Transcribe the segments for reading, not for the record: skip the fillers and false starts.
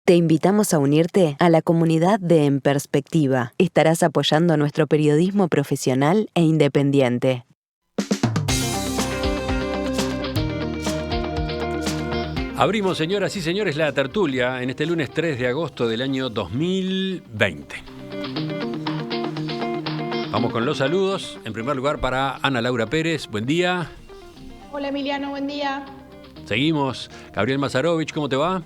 Te invitamos a unirte a la comunidad de En Perspectiva. Estarás apoyando nuestro periodismo profesional e independiente. Abrimos, señoras y señores, la tertulia en este lunes 3 de agosto del año 2020. Vamos con los saludos. En primer lugar para Ana Laura Pérez. Buen día. Hola Emiliano, buen día. Seguimos. Gabriel Mazarovich, ¿cómo te va?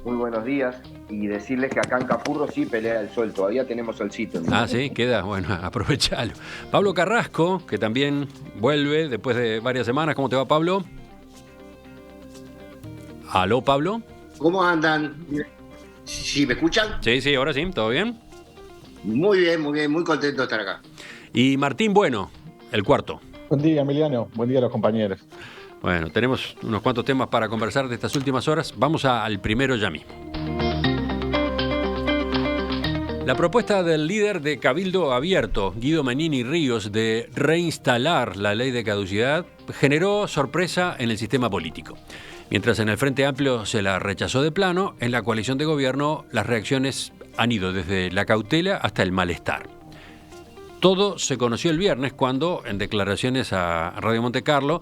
Muy buenos días. Y decirles que acá en Capurro sí pelea el sol. Todavía tenemos solcito. Sí, queda. Bueno, aprovechalo. Pablo Carrasco, que también vuelve después de varias semanas. ¿Cómo te va, Pablo? ¿Aló, Pablo? ¿Cómo andan? ¿Sí me escuchan? Sí, ahora sí, ¿todo bien? Muy bien, muy contento de estar acá. Y Martín Bueno, el cuarto. Buen día, Emiliano. Buen día a los compañeros. Bueno, tenemos unos cuantos temas para conversar de estas últimas horas. Vamos al primero ya mismo. La propuesta del líder de Cabildo Abierto, Guido Manini Ríos, de reinstalar la ley de caducidad, generó sorpresa en el sistema político. Mientras en el Frente Amplio se la rechazó de plano, en la coalición de gobierno las reacciones han ido desde la cautela hasta el malestar. Todo se conoció el viernes cuando, en declaraciones a Radio Monte Carlo,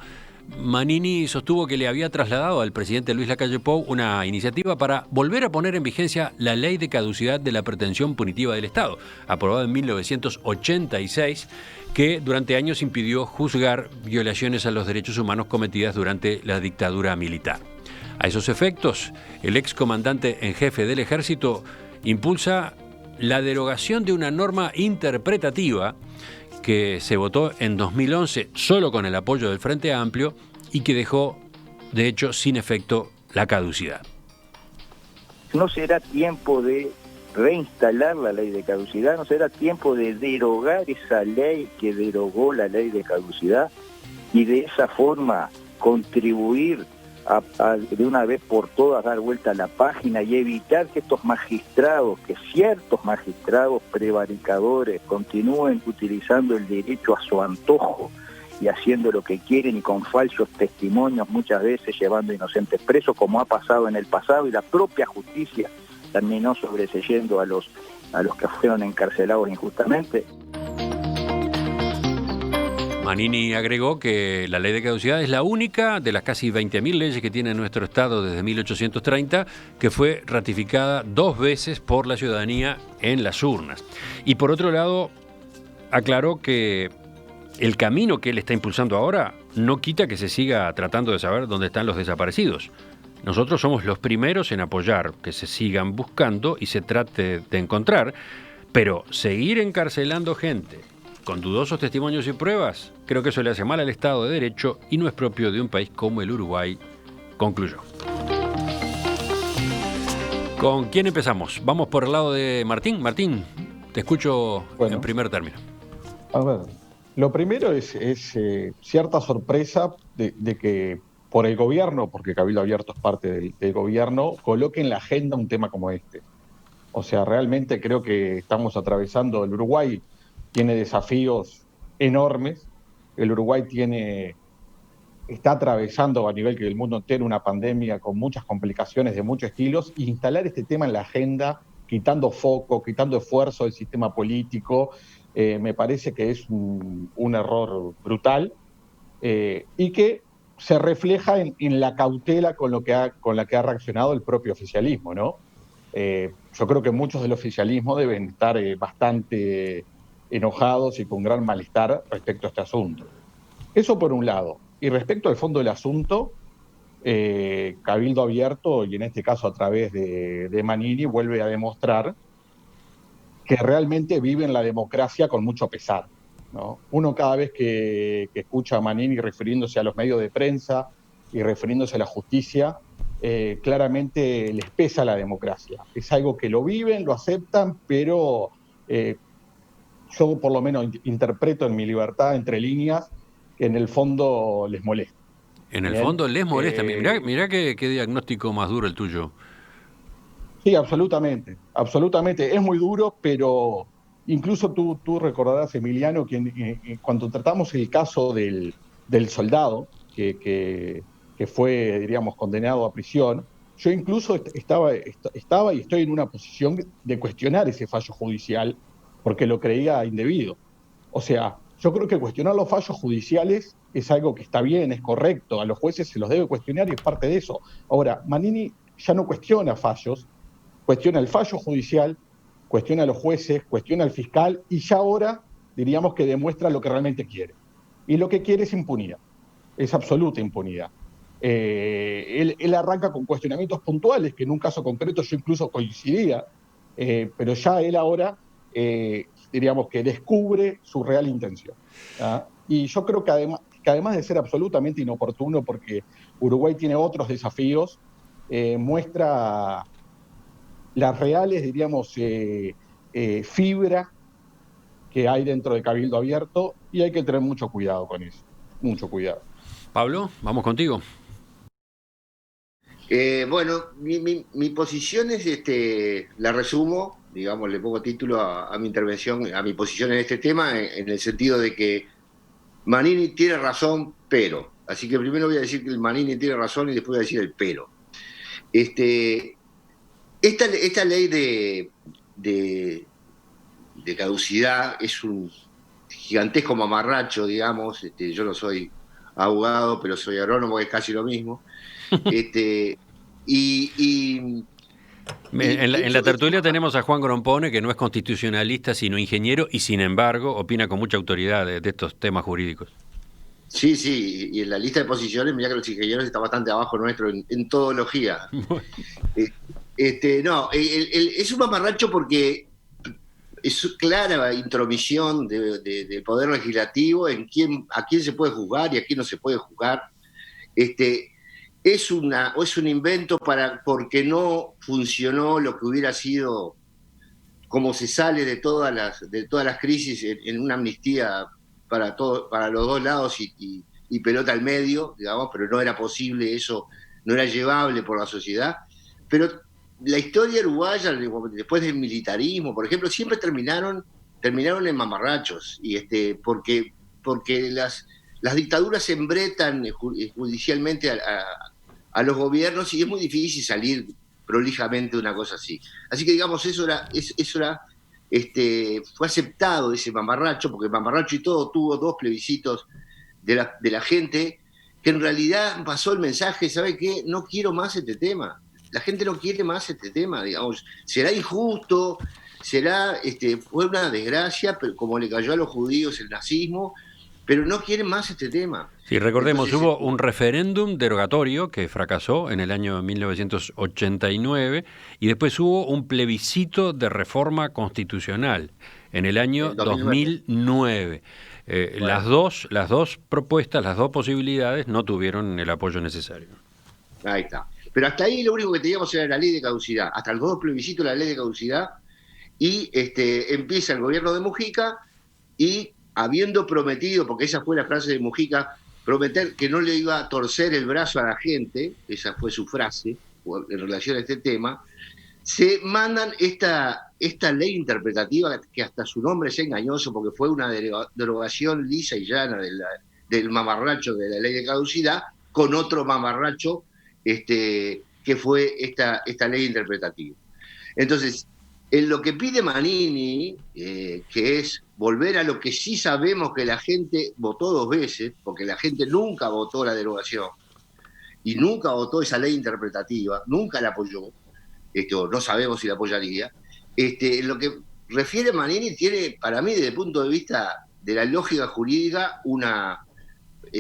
Manini sostuvo que le había trasladado al presidente Luis Lacalle Pou una iniciativa para volver a poner en vigencia la ley de caducidad de la pretensión punitiva del Estado, aprobada en 1986, que durante años impidió juzgar violaciones a los derechos humanos cometidas durante la dictadura militar. A esos efectos, el excomandante en jefe del Ejército impulsa la derogación de una norma interpretativa que se votó en 2011 solo con el apoyo del Frente Amplio y que dejó, de hecho, sin efecto la caducidad. ¿No será tiempo de reinstalar la ley de caducidad? ¿No será tiempo de derogar esa ley que derogó la ley de caducidad y de esa forma contribuir a de una vez por todas dar vuelta a la página y evitar que estos magistrados, que ciertos magistrados prevaricadores continúen utilizando el derecho a su antojo y haciendo lo que quieren y con falsos testimonios muchas veces llevando inocentes presos, como ha pasado en el pasado, y la propia justicia terminó sobreseyendo a los que fueron encarcelados injustamente? Manini agregó que la ley de caducidad es la única de las casi 20.000 leyes que tiene nuestro Estado desde 1830 que fue ratificada 2 veces por la ciudadanía en las urnas. Y por otro lado, aclaró que el camino que él está impulsando ahora no quita que se siga tratando de saber dónde están los desaparecidos. Nosotros somos los primeros en apoyar que se sigan buscando y se trate de encontrar, pero seguir encarcelando gente con dudosos testimonios y pruebas, creo que eso le hace mal al Estado de Derecho y no es propio de un país como el Uruguay, concluyó. ¿Con quién empezamos? Vamos por el lado de Martín. Martín, te escucho en primer término. A ver, lo primero es cierta sorpresa de que por el gobierno, porque Cabildo Abierto es parte del gobierno, coloque en la agenda un tema como este. O sea, realmente creo que estamos atravesando, el Uruguay tiene desafíos enormes. El Uruguay está atravesando a nivel que el mundo entero una pandemia con muchas complicaciones de muchos estilos, y instalar este tema en la agenda, quitando foco, quitando esfuerzo del sistema político, me parece que es un error brutal y que se refleja en la cautela con la que ha reaccionado el propio oficialismo, ¿no? Yo creo que muchos del oficialismo deben estar bastante enojados y con gran malestar respecto a este asunto. Eso por un lado. Y respecto al fondo del asunto, Cabildo Abierto, y en este caso a través de Manini, vuelve a demostrar que realmente viven la democracia con mucho pesar, ¿no? Uno cada vez que escucha a Manini refiriéndose a los medios de prensa y refiriéndose a la justicia, claramente les pesa la democracia. Es algo que lo viven, lo aceptan, pero yo por lo menos interpreto en mi libertad, entre líneas, que en el fondo les molesta. En el fondo les molesta. Mirá qué diagnóstico más duro el tuyo. Sí, absolutamente. Es muy duro, pero incluso tú recordarás, Emiliano, que cuando tratamos el caso del soldado, que fue, diríamos, condenado a prisión, Yo incluso estaba y estoy en una posición de cuestionar ese fallo judicial porque lo creía indebido. O sea, yo creo que cuestionar los fallos judiciales es algo que está bien, es correcto, a los jueces se los debe cuestionar y es parte de eso. Ahora, Manini ya no cuestiona fallos, cuestiona el fallo judicial, cuestiona a los jueces, cuestiona al fiscal y ya ahora diríamos que demuestra lo que realmente quiere. Y lo que quiere es impunidad, es absoluta impunidad. Él arranca con cuestionamientos puntuales, que en un caso concreto yo incluso coincidía, pero ya él ahora, diríamos que descubre su real intención. ¿Ah? Y yo creo que además de ser absolutamente inoportuno, porque Uruguay tiene otros desafíos, muestra las reales, diríamos, fibra que hay dentro de Cabildo Abierto y hay que tener mucho cuidado con eso, mucho cuidado. Pablo, vamos contigo. Bueno, mi posición es, la resumo, digamos, le pongo título a mi intervención, a mi posición en este tema, en el sentido de que Manini tiene razón, pero. Así que primero voy a decir que el Manini tiene razón y después voy a decir el pero. Esta ley de caducidad es un gigantesco mamarracho, digamos. Yo no soy abogado, pero soy agrónomo, que es casi lo mismo. En la tertulia tenemos a Juan Grompone, que no es constitucionalista, sino ingeniero, y sin embargo opina con mucha autoridad de estos temas jurídicos. Sí, y en la lista de posiciones, mirá que los ingenieros están bastante abajo nuestro en todología. Es un mamarracho porque es clara intromisión del Poder Legislativo en a quién se puede juzgar y a quién no se puede juzgar. Es un invento porque no funcionó lo que hubiera sido, como se sale de todas las crisis en una amnistía para los dos lados y pelota al medio, digamos, pero no era posible eso, no era llevable por la sociedad. Pero la historia uruguaya, después del militarismo, por ejemplo, siempre terminaron en mamarrachos, porque las dictaduras se embretan judicialmente a los gobiernos y es muy difícil salir prolijamente de una cosa así. Así que, digamos, eso fue aceptado, ese mamarracho, porque mamarracho y todo tuvo 2 plebiscitos de la gente, que en realidad pasó el mensaje, ¿sabe qué? No quiero más este tema. La gente no quiere más este tema, digamos. Será injusto, fue una desgracia, pero como le cayó a los judíos el nazismo, pero no quieren más este tema. Sí, recordemos, hubo un referéndum derogatorio que fracasó en el año 1989 y después hubo un plebiscito de reforma constitucional en el año 2009. Bueno. Las dos propuestas, las dos posibilidades no tuvieron el apoyo necesario. Ahí está. Pero hasta ahí lo único que teníamos era la ley de caducidad. Hasta los 2 plebiscitos la ley de caducidad y empieza el gobierno de Mujica y habiendo prometido, porque esa fue la frase de Mujica, prometer que no le iba a torcer el brazo a la gente, esa fue su frase en relación a este tema, se mandan esta ley interpretativa que hasta su nombre es engañoso porque fue una derogación lisa y llana del mamarracho de la ley de caducidad con otro mamarracho que fue esta ley interpretativa. Entonces, en lo que pide Manini, que es volver a lo que sí sabemos que la gente votó 2 veces, porque la gente nunca votó la derogación y nunca votó esa ley interpretativa, nunca la apoyó, no sabemos si la apoyaría. En lo que refiere Manini tiene, para mí, desde el punto de vista de la lógica jurídica,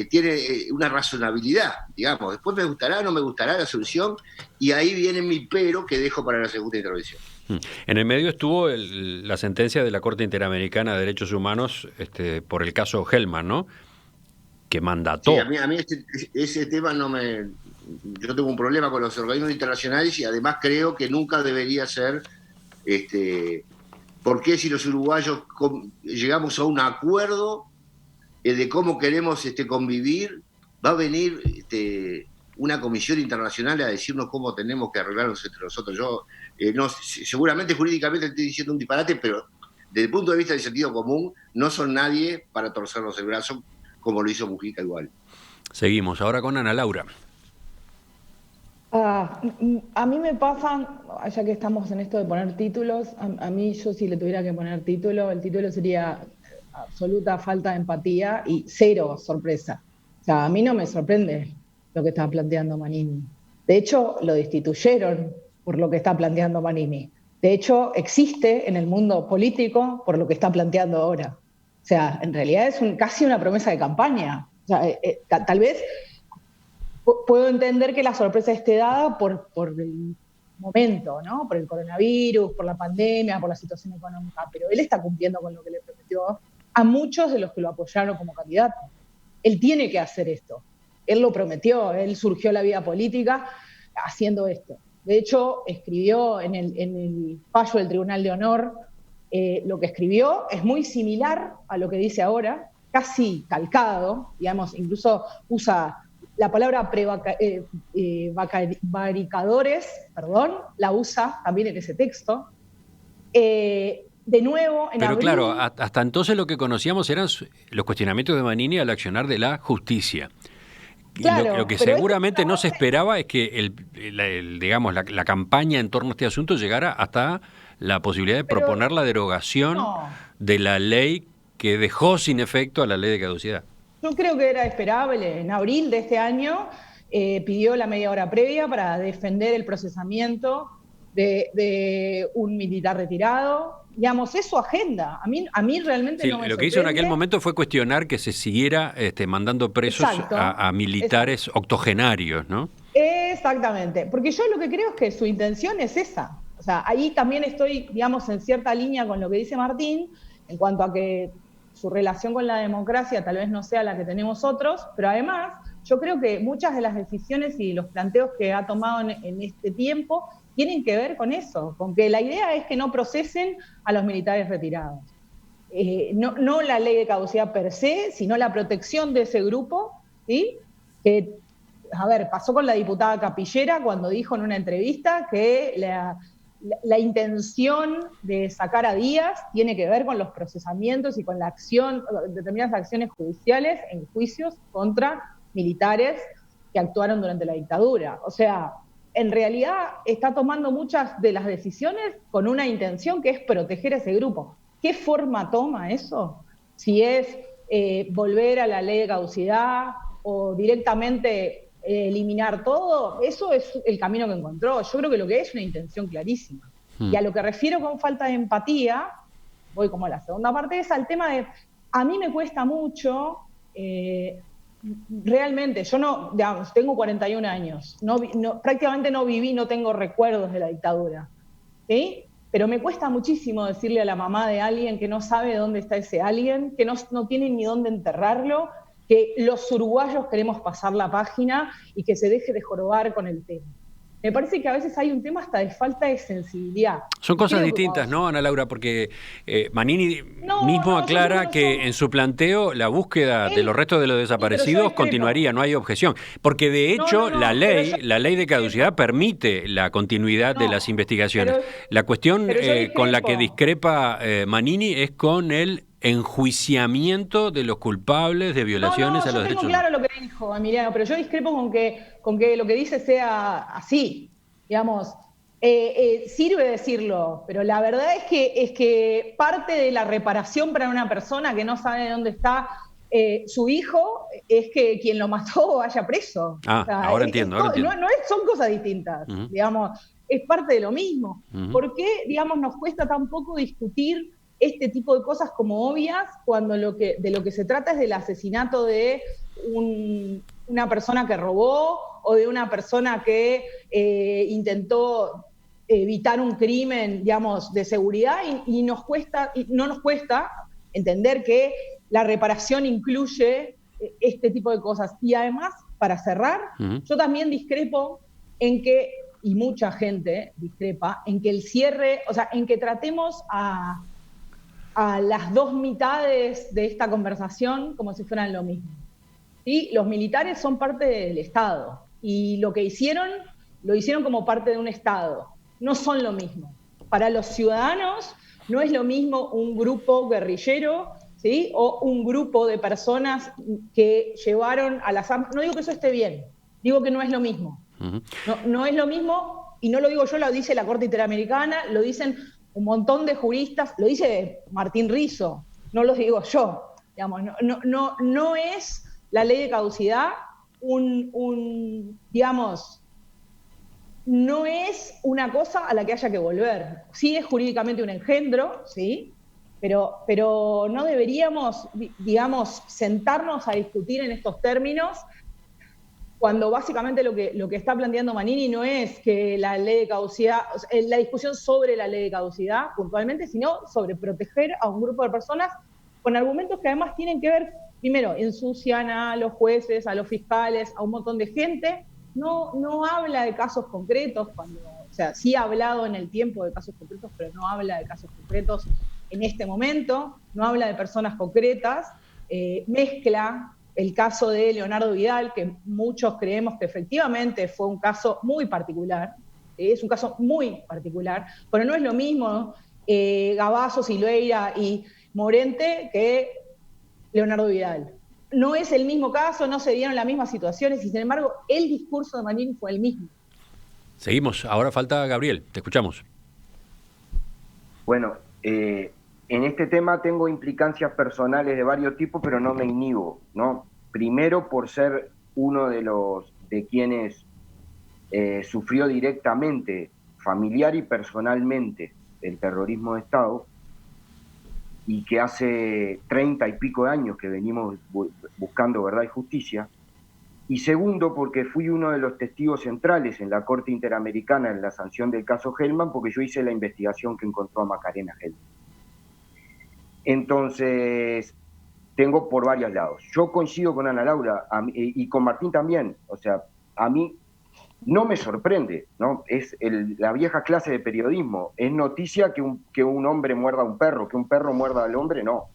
tiene una razonabilidad, digamos. Después me gustará o no me gustará la solución, y ahí viene mi pero que dejo para la segunda intervención. En el medio estuvo la sentencia de la Corte Interamericana de Derechos Humanos por el caso Hellman, ¿no? Que mandató. Sí, a mí ese tema no me... Yo tengo un problema con los organismos internacionales y además creo que nunca debería ser... ¿Por qué si los uruguayos llegamos a un acuerdo de cómo queremos convivir, va a venir una comisión internacional a decirnos cómo tenemos que arreglarnos entre nosotros? Yo seguramente jurídicamente estoy diciendo un disparate, pero desde el punto de vista del sentido común no son nadie para torcernos el brazo como lo hizo Mujica igual. Seguimos ahora con Ana Laura. A mí me pasan, ya que estamos en esto de poner títulos, a mí yo si le tuviera que poner título, el título sería absoluta falta de empatía y cero sorpresa. O sea, a mí no me sorprende lo que está planteando Manini. De hecho, lo destituyeron por lo que está planteando Manini. De hecho, existe en el mundo político por lo que está planteando ahora. O sea, en realidad es casi una promesa de campaña. O sea, tal vez puedo entender que la sorpresa esté dada por el momento, ¿no? Por el coronavirus, por la pandemia, por la situación económica, pero él está cumpliendo con lo que le prometió a muchos de los que lo apoyaron como candidato. Él tiene que hacer esto. Él lo prometió, él surgió a la vida política haciendo esto. De hecho, escribió en el fallo del Tribunal de Honor, lo que escribió es muy similar a lo que dice ahora, casi calcado, digamos, incluso usa la palabra prevaricadores, la usa también en ese texto. De nuevo, en Pero abril, claro, hasta entonces lo que conocíamos eran los cuestionamientos de Manini al accionar de la justicia. Claro, lo que pero seguramente no se esperaba es que digamos, la campaña en torno a este asunto llegara hasta la posibilidad de proponer la derogación de la ley que dejó sin efecto a la ley de caducidad. yo creo que era esperable. En abril de este año pidió la media hora previa para defender el procesamiento de un militar retirado. Digamos, es su agenda. A mí realmente Sí, no me lo que hizo en aquel sorprende. momento fue cuestionar que se siguiera mandando presos Exacto, a militares octogenarios, ¿no? Exactamente, porque yo lo que creo es que su intención es esa. O sea, ahí también estoy, digamos, en cierta línea con lo que dice Martín, en cuanto a que su relación con la democracia tal vez no sea la que tenemos otros, pero además yo creo que muchas de las decisiones y los planteos que ha tomado en este tiempo tienen que ver con eso, con que la idea es que no procesen a los militares retirados. No la ley de caducidad per se, sino la protección de ese grupo, ¿sí? Que, a ver, pasó con la diputada Capillera cuando dijo en una entrevista que la intención de sacar a Díaz tiene que ver con los procesamientos y con la acción, determinadas acciones judiciales en juicios contra militares que actuaron durante la dictadura. O sea, en realidad está tomando muchas de las decisiones con una intención que es proteger a ese grupo. ¿Qué forma toma eso? Si es volver a la ley de caducidad o directamente eliminar todo, eso es el camino que encontró. Yo creo que lo que es una intención clarísima. Y a lo que refiero con falta de empatía, voy como a la segunda parte, es al tema de, a mí me cuesta mucho, realmente, yo no, digamos, tengo 41 años, prácticamente no viví, no tengo recuerdos de la dictadura, ¿sí? Pero me cuesta muchísimo decirle a la mamá de alguien que no sabe dónde está ese alguien, que no tiene ni dónde enterrarlo, que los uruguayos queremos pasar la página y que se deje de jorobar con el tema. Me parece que a veces hay un tema hasta de falta de sensibilidad. Son cosas distintas, ¿no, Ana Laura? Porque Manini mismo aclara que en su planteo la búsqueda de los restos de los desaparecidos continuaría, no hay objeción. Porque de hecho la ley de caducidad permite la continuidad de las investigaciones. La cuestión con la que discrepa Manini es con el enjuiciamiento de los culpables de violaciones a los derechos humanos. Yo tengo claro lo que dijo Emiliano, pero yo discrepo con que lo que dice sea así, digamos. Sirve decirlo, pero la verdad es que parte de la reparación para una persona que no sabe dónde está su hijo es que quien lo mató vaya preso. O sea, ahora entiendo. Son cosas distintas, digamos, es parte de lo mismo. ¿Por qué, digamos, nos cuesta tan poco discutir este tipo de cosas como obvias cuando de lo que se trata es del asesinato de una persona que robó o de una persona que intentó evitar un crimen, digamos, de seguridad y no nos cuesta entender que la reparación incluye este tipo de cosas. Y además, para cerrar, yo también discrepo en que, y mucha gente discrepa, en que el cierre, o sea, en que tratemos a las dos mitades de esta conversación como si fueran lo mismo. ¿Sí? Los militares son parte del Estado y lo que hicieron, lo hicieron como parte de un Estado. No son lo mismo. Para los ciudadanos no es lo mismo un grupo guerrillero, ¿sí? O un grupo de personas que llevaron a las armas. No digo que eso esté bien, digo que no es lo mismo. Ujú. No es lo mismo, y no lo digo yo, lo dice la Corte Interamericana, lo dicen un montón de juristas, lo dice Martín Rizzo, no lo digo yo. Digamos, no es la ley de caducidad digamos, no es una cosa a la que haya que volver. Sí es jurídicamente un engendro, ¿sí? Pero no deberíamos, digamos, sentarnos a discutir en estos términos cuando básicamente lo que está planteando Manini no es que la ley de caducidad, la discusión sobre la ley de caducidad puntualmente, sino sobre proteger a un grupo de personas con argumentos que además tienen que ver, primero, ensucian a los jueces, a los fiscales, a un montón de gente. No habla de casos concretos, o sea, sí ha hablado en el tiempo de casos concretos, pero no habla de casos concretos en este momento, no habla de personas concretas, mezcla el caso de Leonardo Vidal, que muchos creemos que efectivamente fue un caso muy particular, es un caso muy particular, pero no es lo mismo Gabazo, Silveira y Morente que Leonardo Vidal. No es el mismo caso, no se dieron las mismas situaciones y sin embargo el discurso de Manini fue el mismo. Seguimos, ahora falta Gabriel, te escuchamos. Bueno, en este tema tengo implicancias personales de varios tipos, pero no me inhibo, ¿no? Primero, por ser uno de quienes sufrió directamente, familiar y personalmente, el terrorismo de Estado, y que hace 30 y pico de años que venimos buscando verdad y justicia. Y segundo, porque fui uno de los testigos centrales en la Corte Interamericana en la sanción del caso Hellman, porque yo hice la investigación que encontró a Macarena Hellman. Entonces, tengo por varios lados. Yo coincido con Ana Laura y con Martín también. O sea, a mí no me sorprende, ¿no? Es la vieja clase de periodismo. Es noticia que un hombre muerda a un perro, que un perro muerda al hombre, no.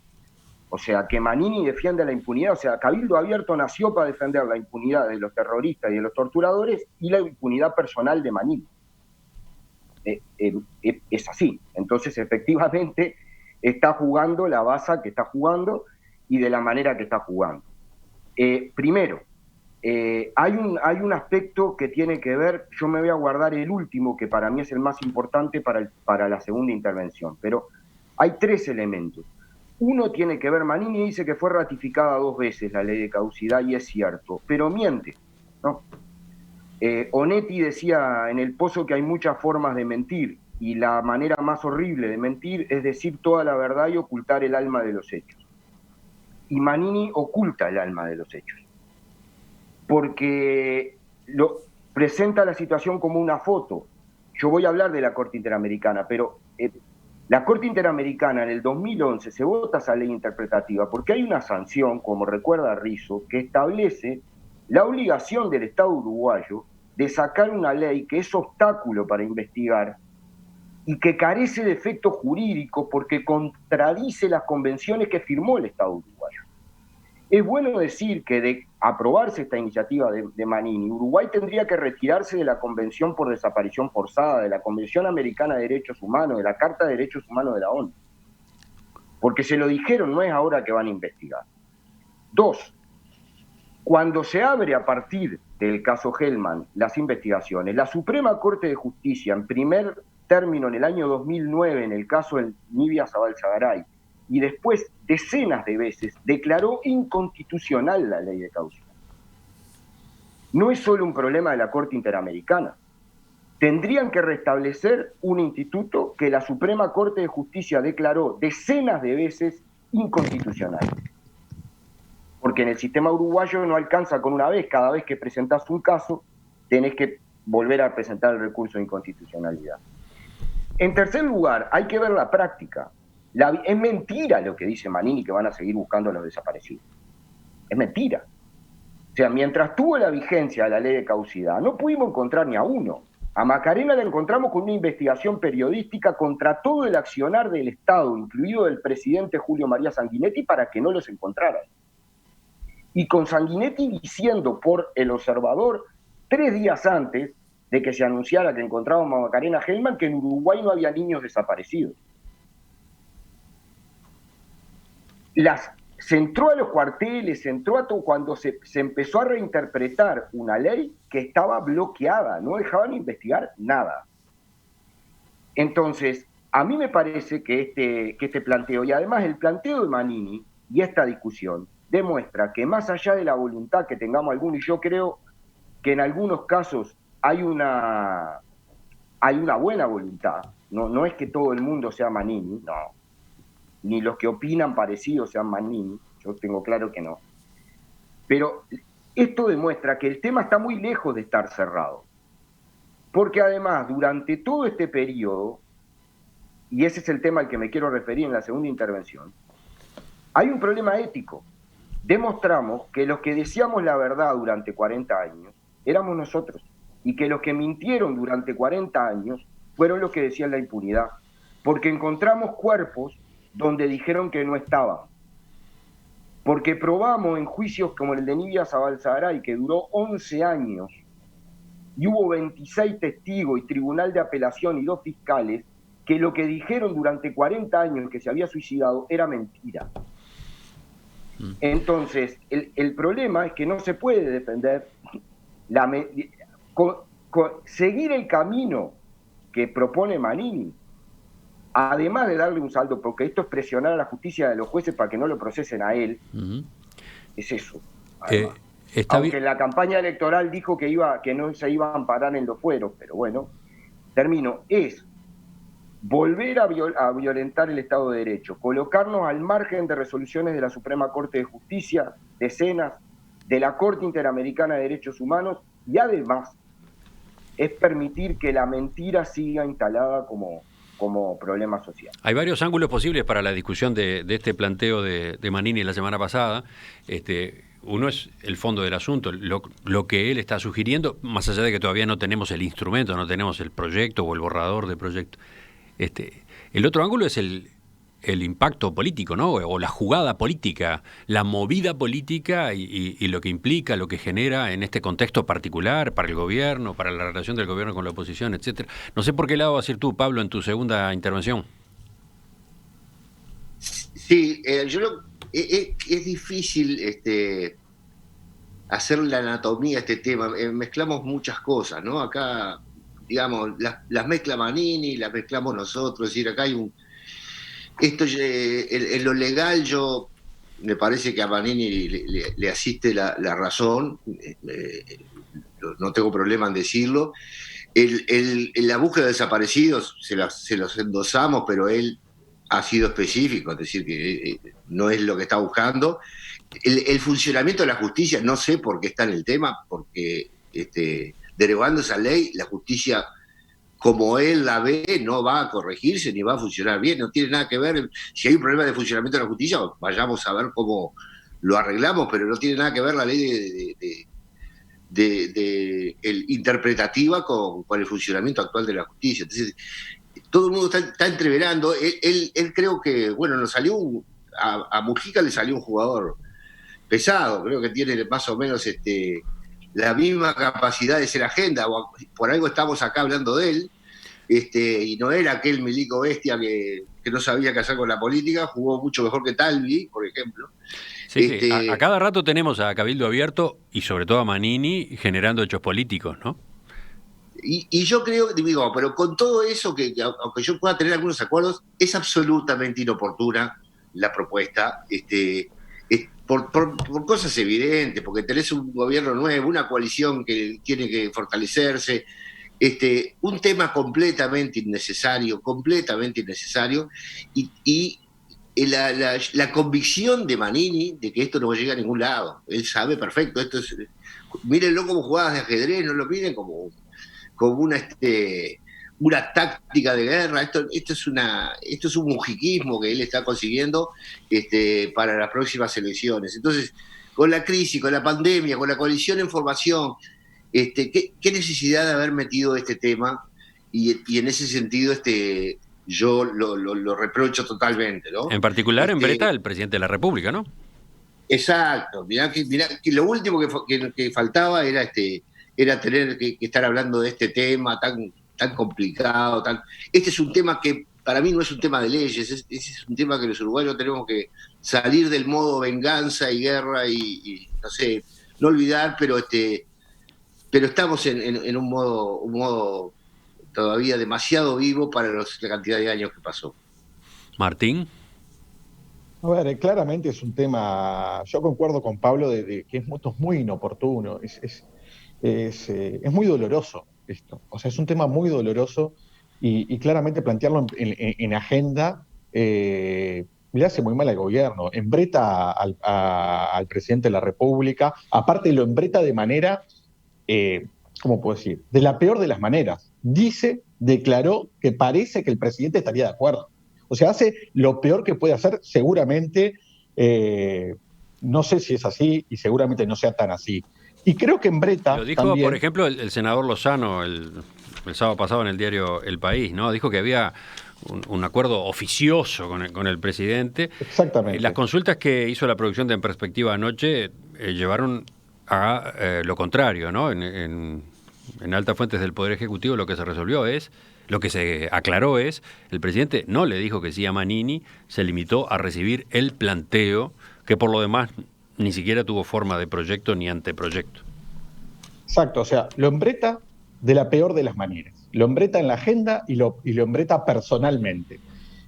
O sea, que Manini defiende la impunidad. O sea, Cabildo Abierto nació para defender la impunidad de los terroristas y de los torturadores y la impunidad personal de Manini. Es así. Entonces, efectivamente, está jugando la baza que está jugando y de la manera que está jugando. Primero, hay un aspecto que tiene que ver, yo me voy a guardar el último, que para mí es el más importante para la segunda intervención, pero hay tres elementos. Uno tiene que ver, Manini dice que fue ratificada 2 veces la ley de caducidad y es cierto, pero miente, ¿no? Onetti decía en El Pozo que hay muchas formas de mentir y la manera más horrible de mentir es decir toda la verdad y ocultar el alma de los hechos. Y Manini oculta el alma de los hechos, porque presenta la situación como una foto. Yo voy a hablar de la Corte Interamericana, pero la Corte Interamericana en el 2011 se vota esa ley interpretativa porque hay una sanción, como recuerda Rizzo, que establece la obligación del Estado uruguayo de sacar una ley que es obstáculo para investigar y que carece de efecto jurídico porque contradice las convenciones que firmó el Estado uruguayo. Es bueno decir que de aprobarse esta iniciativa de Manini, Uruguay tendría que retirarse de la Convención por Desaparición Forzada, de la Convención Americana de Derechos Humanos, de la Carta de Derechos Humanos de la ONU. Porque se lo dijeron, no es ahora que van a investigar. 2, cuando se abre a partir del caso Hellman las investigaciones, la Suprema Corte de Justicia, en primer término en el año 2009, en el caso de Nibia Zabalzagaray, y después decenas de veces declaró inconstitucional la ley de caducidad. No es solo un problema de la Corte Interamericana. Tendrían que restablecer un instituto que la Suprema Corte de Justicia declaró decenas de veces inconstitucional. Porque en el sistema uruguayo no alcanza con una vez, cada vez que presentás un caso, tenés que volver a presentar el recurso de inconstitucionalidad. En tercer lugar, hay que ver la práctica. Es mentira lo que dice Manini, que van a seguir buscando a los desaparecidos. Es mentira. O sea, mientras tuvo la vigencia de la ley de caducidad, no pudimos encontrar ni a uno. A Macarena la encontramos con una investigación periodística contra todo el accionar del Estado, incluido el presidente Julio María Sanguinetti, para que no los encontraran. Y con Sanguinetti diciendo por El Observador 3 días antes de que se anunciara que encontrábamos a Macarena Hellman que en Uruguay no había niños desaparecidos. se entró a los cuarteles, se entró a todo cuando se empezó a reinterpretar una ley que estaba bloqueada, no dejaban investigar nada. Entonces, a mí me parece que este planteo, y además el planteo de Manini y esta discusión, demuestra que más allá de la voluntad que tengamos algunos, y yo creo que en algunos casos hay una buena voluntad, no es que todo el mundo sea Manini, no, ni los que opinan parecido sean Manini, yo tengo claro que no. Pero esto demuestra que el tema está muy lejos de estar cerrado. Porque además, durante todo este periodo, y ese es el tema al que me quiero referir en la segunda intervención, hay un problema ético. Demostramos que los que decíamos la verdad durante 40 años éramos nosotros, y que los que mintieron durante 40 años fueron los que decían la impunidad. Porque encontramos cuerpos donde dijeron que no estaban. Porque probamos en juicios como el de Nidia Zabalzaray, que duró 11 años, y hubo 26 testigos y tribunal de apelación y 2 fiscales, que lo que dijeron durante 40 años que se había suicidado era mentira. Entonces, el problema es que no se puede defender seguir el camino que propone Manini, además de darle un saldo, porque esto es presionar a la justicia de los jueces para que no lo procesen a él, es eso. Aunque en la campaña electoral dijo que no se iba a amparar en los fueros, pero bueno, es volver a violentar el Estado de Derecho, colocarnos al margen de resoluciones de la Suprema Corte de Justicia, decenas, de la Corte Interamericana de Derechos Humanos, y además es permitir que la mentira siga instalada como problema social. Hay varios ángulos posibles para la discusión de este planteo de Manini la semana pasada. Uno es el fondo del asunto, lo que él está sugiriendo, más allá de que todavía no tenemos el instrumento, no tenemos el proyecto o el borrador de proyecto. El otro ángulo es el impacto político, ¿no? O la jugada política, la movida política y lo que implica, lo que genera en este contexto particular para el gobierno, para la relación del gobierno con la oposición, etcétera. No sé por qué lado vas a ir tú, Pablo, en tu segunda intervención. Sí, es difícil hacer la anatomía de este tema. Mezclamos muchas cosas, ¿no? Acá, digamos, las mezcla Manini, las mezclamos nosotros. Es decir, acá hay en lo legal me parece que a Manini le asiste la razón, no tengo problema en decirlo. En la búsqueda de desaparecidos se los endosamos, pero él ha sido específico, es decir, que no es lo que está buscando. El funcionamiento de la justicia, no sé por qué está en el tema, porque derogando esa ley, la justicia, como él la ve, no va a corregirse ni va a funcionar bien, no tiene nada que ver. Si hay un problema de funcionamiento de la justicia, vayamos a ver cómo lo arreglamos, pero no tiene nada que ver la ley interpretativa con el funcionamiento actual de la justicia. Entonces, todo el mundo está entreverando. Él creo que, bueno, a Mujica le salió un jugador pesado, creo que tiene más o menos la misma capacidad de ser agenda, por algo estamos acá hablando de él, y no era aquel milico bestia que no sabía qué hacer con la política, jugó mucho mejor que Talvi, por ejemplo. Sí, a cada rato tenemos a Cabildo Abierto y sobre todo a Manini generando hechos políticos, ¿no? Y yo creo, digo, pero con todo eso, que aunque yo pueda tener algunos acuerdos, es absolutamente inoportuna la propuesta, por cosas evidentes, porque tenés un gobierno nuevo, una coalición que tiene que fortalecerse, un tema completamente innecesario, y la convicción de Manini de que esto no llega a ningún lado. Él sabe perfecto, mírenlo como jugadas de ajedrez, no lo miren como una táctica de guerra. Esto es un mujiquismo que él está consiguiendo para las próximas elecciones. Entonces, con la crisis, con la pandemia, con la coalición en formación, ¿qué necesidad de haber metido este tema? Y en ese sentido, yo lo reprocho totalmente, ¿no? En particular en Breta, el presidente de la República, ¿no? Exacto. Mirá que lo último que faltaba era tener que estar hablando de este tema tan complicado. Este es un tema que para mí no es un tema de leyes, es un tema que los uruguayos tenemos que salir del modo venganza y guerra y no sé, no olvidar, pero estamos en un modo todavía demasiado vivo para la cantidad de años que pasó. Martín. A ver, claramente es un tema, yo concuerdo con Pablo de que esto es muy inoportuno, es muy doloroso esto, o sea, es un tema muy doloroso y claramente plantearlo en agenda le hace muy mal al gobierno, embreta al presidente de la República, aparte lo embreta de manera, ¿cómo puedo decir? De la peor de las maneras. Declaró que parece que el presidente estaría de acuerdo. O sea, hace lo peor que puede hacer, seguramente, no sé si es así y seguramente no sea tan así. Y creo que en Breta Lo dijo, también, por ejemplo, el senador Lozano el sábado pasado en el diario El País, ¿no? Dijo que había un acuerdo oficioso con el presidente. exactamente. Las consultas que hizo la producción de En Perspectiva anoche llevaron a lo contrario, ¿no? En altas fuentes del Poder Ejecutivo lo que se resolvió lo que se aclaró es, el presidente no le dijo que sí a Manini, se limitó a recibir el planteo, que por lo demás ni siquiera tuvo forma de proyecto ni anteproyecto. Exacto, o sea, lo embreta de la peor de las maneras. Lo embreta en la agenda y lo embreta personalmente.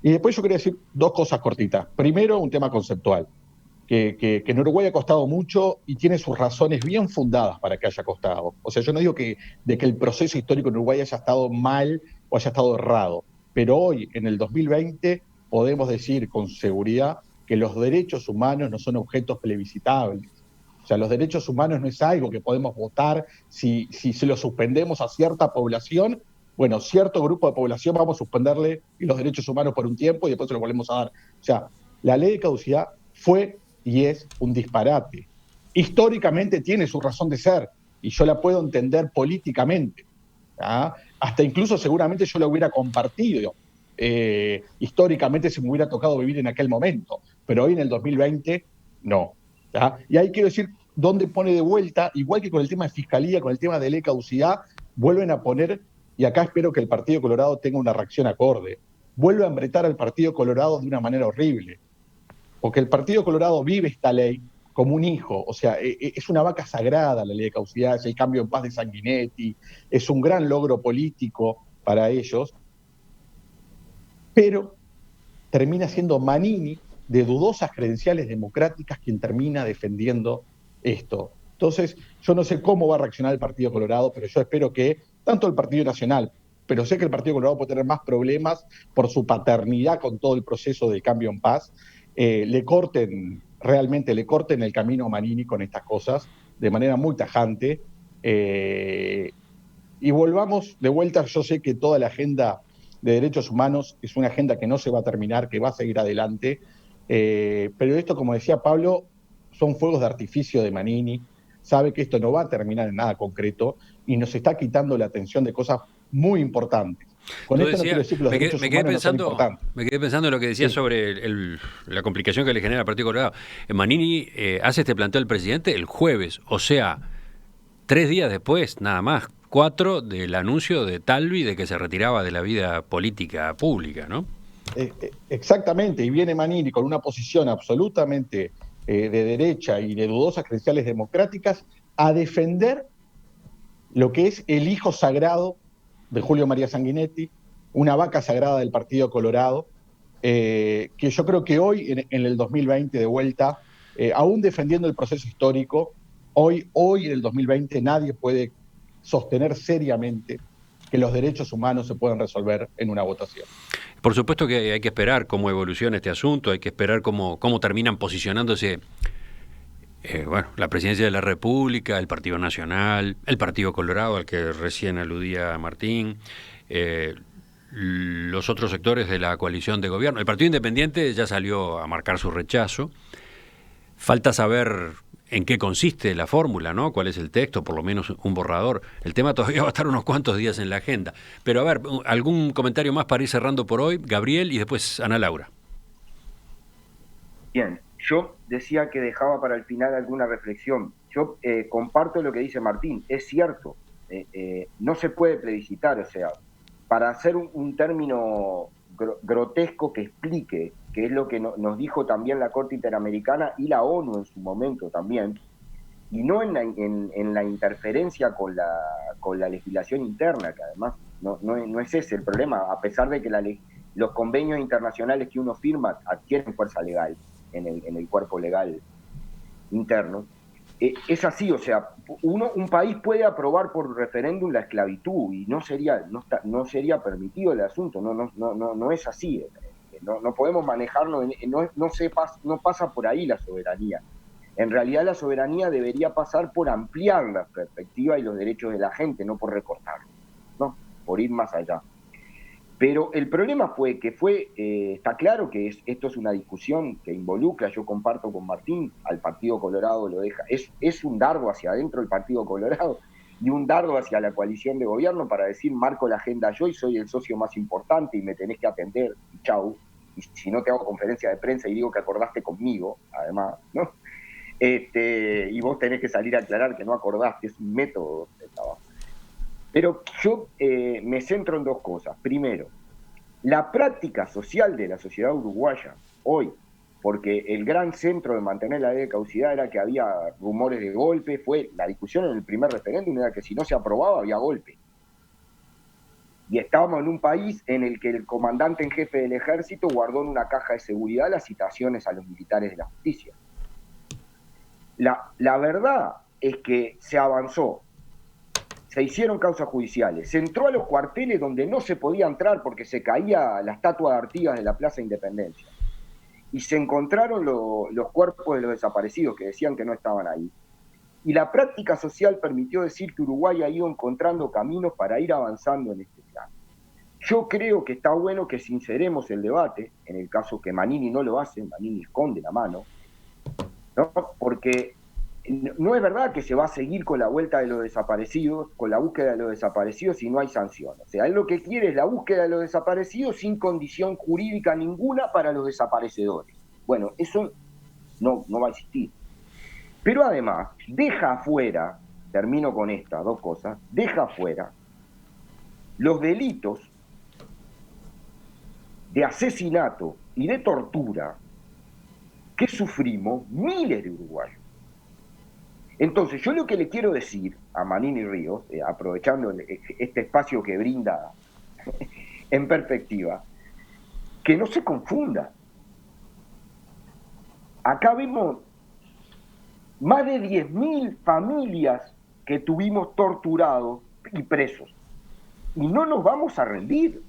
Y después yo quería decir dos cosas cortitas. Primero, un tema conceptual, que en Uruguay ha costado mucho y tiene sus razones bien fundadas para que haya costado. O sea, yo no digo de que el proceso histórico en Uruguay haya estado mal o haya estado errado, pero hoy, en el 2020, podemos decir con seguridad que los derechos humanos no son objetos plebiscitables. O sea, los derechos humanos no es algo que podemos votar si se lo suspendemos a cierta población. Bueno, cierto grupo de población vamos a suspenderle los derechos humanos por un tiempo y después se los volvemos a dar. O sea, la ley de caducidad fue y es un disparate. Históricamente tiene su razón de ser y yo la puedo entender políticamente. ¿Ah? Hasta incluso seguramente yo la hubiera compartido. Históricamente se me hubiera tocado vivir en aquel momento, pero hoy en el 2020 no. ¿Ah? Y ahí quiero decir dónde pone de vuelta, igual que con el tema de fiscalía, con el tema de ley de caducidad, vuelven a poner, y acá espero que el Partido Colorado tenga una reacción acorde, vuelve a embretar al Partido Colorado de una manera horrible, porque el Partido Colorado vive esta ley como un hijo, o sea, es una vaca sagrada la ley de caducidad, es el cambio en paz de Sanguinetti, es un gran logro político para ellos, pero termina siendo Manini, de dudosas credenciales democráticas, quien termina defendiendo esto. Entonces, yo no sé cómo va a reaccionar el Partido Colorado, pero yo espero que tanto el Partido Nacional, pero sé que el Partido Colorado puede tener más problemas por su paternidad con todo el proceso del cambio en paz, realmente le corten el camino a Manini con estas cosas de manera muy tajante, y volvamos de vuelta. Yo sé que toda la agenda de derechos humanos es una agenda que no se va a terminar, que va a seguir adelante, pero esto, como decía Pablo, son fuegos de artificio de Manini, sabe que esto no va a terminar en nada concreto y nos está quitando la atención de cosas muy importantes. Con esto no quiero decir que los derechos humanos no son importantes. Me quedé pensando en lo que decía sobre la complicación que le genera al Partido Colorado. Manini hace este planteo al presidente el jueves, o sea, 3 días después, nada más, 4 del anuncio de Talvi de que se retiraba de la vida política pública, ¿no? Exactamente, y viene Manini con una posición absolutamente de derecha y de dudosas credenciales democráticas a defender lo que es el hijo sagrado de Julio María Sanguinetti, una vaca sagrada del Partido Colorado, que yo creo que hoy, en el 2020, de vuelta, aún defendiendo el proceso histórico, hoy en el 2020 nadie puede sostener seriamente que los derechos humanos se puedan resolver en una votación. Por supuesto que hay que esperar cómo evoluciona este asunto, hay que esperar cómo terminan posicionándose la Presidencia de la República, el Partido Nacional, el Partido Colorado, al que recién aludía Martín, los otros sectores de la coalición de gobierno. El Partido Independiente ya salió a marcar su rechazo. Falta saber en qué consiste la fórmula, ¿no? Cuál es el texto, por lo menos un borrador. El tema todavía va a estar unos cuantos días en la agenda. Pero a ver, ¿algún comentario más para ir cerrando por hoy? Gabriel y después Ana Laura. Bien, yo decía que dejaba para el final alguna reflexión. Yo comparto lo que dice Martín, es cierto, no se puede plebiscitar, o sea, para hacer un término grotesco que explique, que es lo que nos dijo también la Corte Interamericana y la ONU en su momento también, y no en la interferencia con la legislación interna, que además no es ese el problema, a pesar de que los convenios internacionales que uno firma adquieren fuerza legal en el cuerpo legal interno. Es así, o sea, un país puede aprobar por referéndum la esclavitud y no sería permitido el asunto, no es así, no podemos manejarlo, no pasa por ahí la soberanía. En realidad la soberanía debería pasar por ampliar la perspectiva y los derechos de la gente, no por recortarlos, ¿no? Por ir más allá. Pero el problema fue que está claro que esto es una discusión que involucra, yo comparto con Martín, al Partido Colorado lo deja, es un dardo hacia adentro del Partido Colorado y un dardo hacia la coalición de gobierno para decir, marco la agenda yo y soy el socio más importante y me tenés que atender, y chau, y si no te hago conferencia de prensa y digo que acordaste conmigo, además, ¿no? Y vos tenés que salir a aclarar que no acordaste, es un método de trabajo. Pero yo me centro en dos cosas. Primero, la práctica social de la sociedad uruguaya hoy, porque el gran centro de mantener la ley de caducidad era que había rumores de golpe, la discusión en el primer referéndum era que si no se aprobaba había golpe. Y estábamos en un país en el que el comandante en jefe del ejército guardó en una caja de seguridad las citaciones a los militares de la justicia. La verdad es que se avanzó. Se hicieron causas judiciales, se entró a los cuarteles donde no se podía entrar porque se caía la estatua de Artigas de la Plaza Independencia. Y se encontraron los cuerpos de los desaparecidos que decían que no estaban ahí. Y la práctica social permitió decir que Uruguay ha ido encontrando caminos para ir avanzando en este plan. Yo creo que está bueno que sinceremos el debate, en el caso que Manini no lo hace, Manini esconde la mano, ¿no? Porque no es verdad que se va a seguir con la vuelta de los desaparecidos, con la búsqueda de los desaparecidos si no hay sanción. O sea, él lo que quiere es la búsqueda de los desaparecidos sin condición jurídica ninguna para los desaparecedores. Bueno, eso no va a existir. Pero además, deja afuera, termino con estas dos cosas, deja afuera los delitos de asesinato y de tortura que sufrimos miles de uruguayos. Entonces, yo lo que le quiero decir a Manini Ríos, aprovechando este espacio que brinda en perspectiva, que no se confunda. Acá vemos más de 10.000 familias que tuvimos torturados y presos. Y no nos vamos a rendir.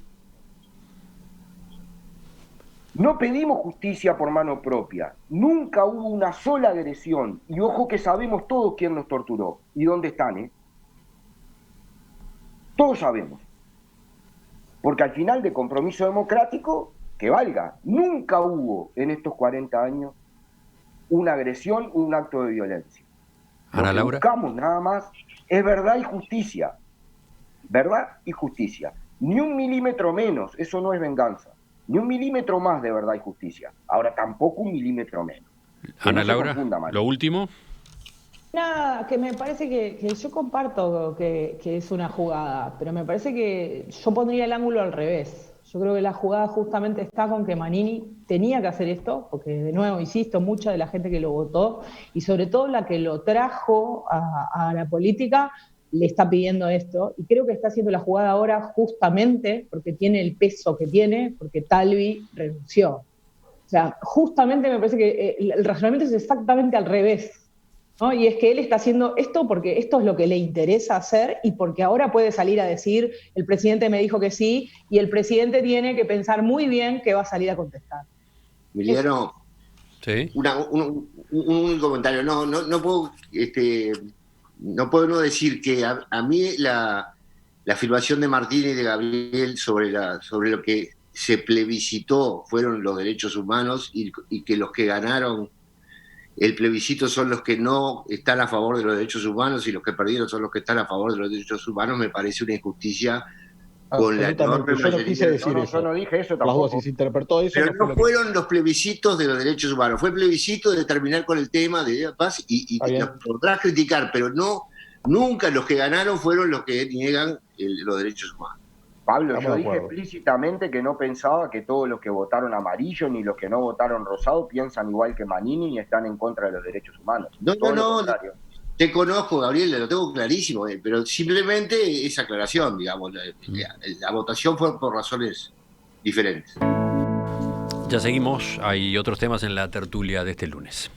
No pedimos justicia por mano propia. Nunca hubo una sola agresión. Y ojo que sabemos todos quién nos torturó y dónde están, Todos sabemos. Porque al final de compromiso democrático, que valga, nunca hubo en estos 40 años una agresión, un acto de violencia. Ana Lo que Laura. buscamos nada más es verdad y justicia. Verdad y justicia. Ni un milímetro menos, eso no es venganza. Ni un milímetro más de verdad y justicia. Ahora tampoco un milímetro menos. Ana Laura, lo último. Nada, que me parece que yo comparto que es una jugada, pero me parece que yo pondría el ángulo al revés. Yo creo que la jugada justamente está con que Manini tenía que hacer esto, porque de nuevo, insisto, mucha de la gente que lo votó, y sobre todo la que lo trajo a la política, le está pidiendo esto, y creo que está haciendo la jugada ahora justamente porque tiene el peso que tiene, porque Talvi renunció. O sea, justamente me parece que el razonamiento es exactamente al revés, ¿no? Y es que él está haciendo esto porque esto es lo que le interesa hacer y porque ahora puede salir a decir, el presidente me dijo que sí, y el presidente tiene que pensar muy bien que va a salir a contestar. Emiliano, sí. Un comentario. No puedo no decir que a mí la afirmación de Martín y de Gabriel sobre lo que se plebiscitó fueron los derechos humanos y que los que ganaron el plebiscito son los que no están a favor de los derechos humanos y los que perdieron son los que están a favor de los derechos humanos, me parece una injusticia con la enorme yo no quise decir eso. Yo no dije eso Las tampoco. dos, se interpretó eso. Pero no fueron los plebiscitos de los derechos humanos, fue el plebiscito de terminar con el tema de paz y los podrás criticar, pero nunca los que ganaron fueron los que niegan los derechos humanos. Pablo, Estamos yo de dije acuerdo. explícitamente que no pensaba que todos los que votaron amarillo ni los que no votaron rosado piensan igual que Manini ni están en contra de los derechos humanos. No, Todo no, lo no, contrario. te conozco, Gabriel, lo tengo clarísimo, pero simplemente esa aclaración, digamos, la votación fue por razones diferentes. Ya seguimos, hay otros temas en la tertulia de este lunes.